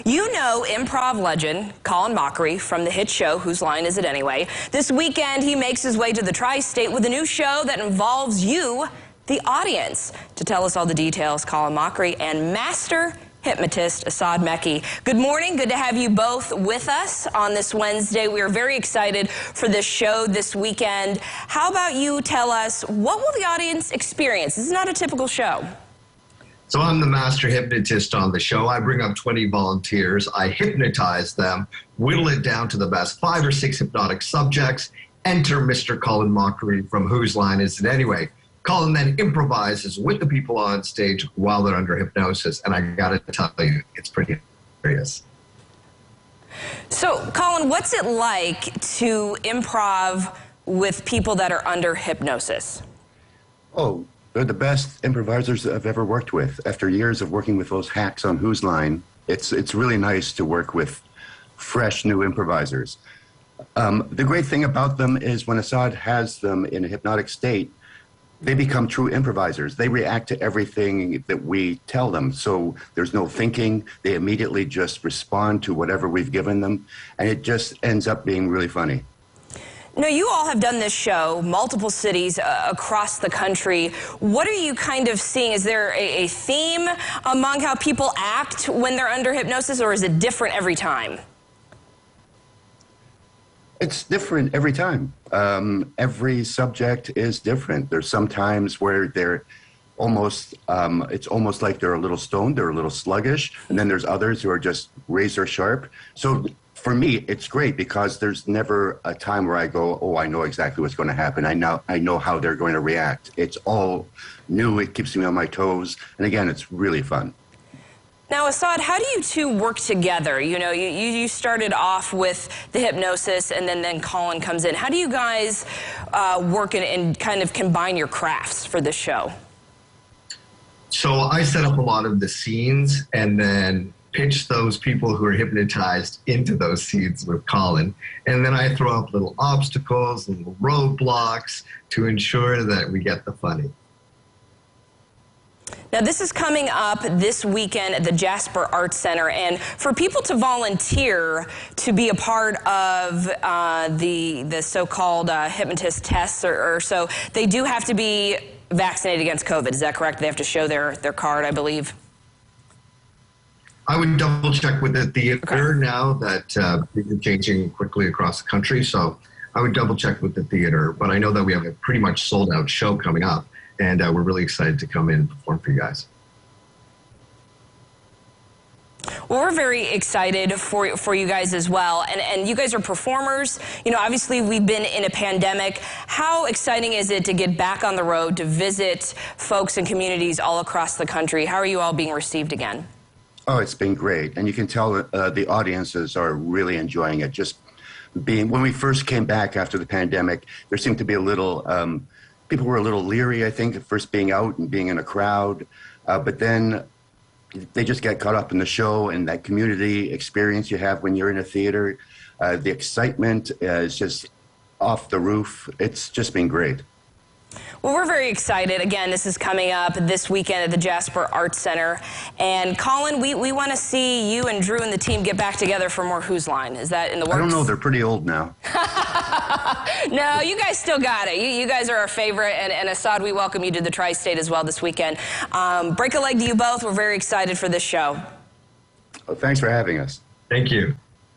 You know improv legend Colin Mochrie from the hit show Whose Line Is It Anyway? This weekend, he makes his way to the tri-state with a new show that involves you, the audience. To tell us all the details, Colin Mochrie and master hypnotist Asad Mecci. Good morning. Good to have you both with us on this Wednesday. We are very excited for this show this weekend. How about you tell us, what will the audience experience? This is not a typical show. So I'm the master hypnotist on the show. I bring up 20 volunteers. I hypnotize them, whittle it down to the best 5 or 6 hypnotic subjects. Enter Mr. Colin Mochrie from Whose Line Is It Anyway? Colin then improvises with the people on stage while they're under hypnosis. And I gotta tell you, it's pretty hilarious. So, Colin, what's it like to improv with people that are under hypnosis? Oh, they're the best improvisers I've ever worked with. After years of working with those hacks on Whose Line, it's really nice to work with fresh new improvisers. The great thing about them is when Asad has them in a hypnotic state, they become true improvisers. They react to everything that we tell them. So there's no thinking. They immediately just respond to whatever we've given them. And it just ends up being really funny. Now, you all have done this show, multiple cities across the country. What are you kind of seeing? Is there a theme among how people act when they're under hypnosis, or is it different every time? It's different every time. Every subject is different. There's some times where they're almost, it's almost like they're a little stoned, they're a little sluggish, and then there's others who are just razor sharp. So for me, it's great because there's never a time where I go, oh, I know exactly what's going to happen. I know how they're going to react. It's all new. It keeps me on my toes. And again, it's really fun. Now, Asad, how do you two work together? You know, you started off with the hypnosis, and then Colin comes in. How do you guys work and kind of combine your crafts for this show? So I set up a lot of the scenes and then pitch those people who are hypnotized into those scenes with Colin. And then I throw up little obstacles and little roadblocks to ensure that we get the funny. Now, this is coming up this weekend at the Jasper Arts Center, and for people to volunteer to be a part of the so-called hypnotist tests or so, they do have to be vaccinated against COVID. Is that correct? They have to show their card, I believe. I would double check with the theater now that things are changing quickly across the country. So I would double check with the theater, but I know that we have a pretty much sold out show coming up, and we're really excited to come in and perform for you guys. Well, we're very excited for you guys as well. And you guys are performers. You know, obviously we've been in a pandemic. How exciting is it to get back on the road to visit folks and communities all across the country? How are you all being received again? Oh, it's been great. And you can tell the audiences are really enjoying it. Just being, when we first came back after the pandemic, there seemed to be a little, people were a little leery, I think, at first being out and being in a crowd. But then they just get caught up in the show and that community experience you have when you're in a theater. The excitement is just off the roof. It's just been great. Well, we're very excited. Again, this is coming up this weekend at the Jasper Arts Center. And Colin, we want to see you and Drew and the team get back together for more Whose Line. Is that in the works? I don't know. They're pretty old now. No, you guys still got it. You guys are our favorite. And Asad, we welcome you to the tri-state as well this weekend. Break a leg to you both. We're very excited for this show. Well, thanks for having us. Thank you.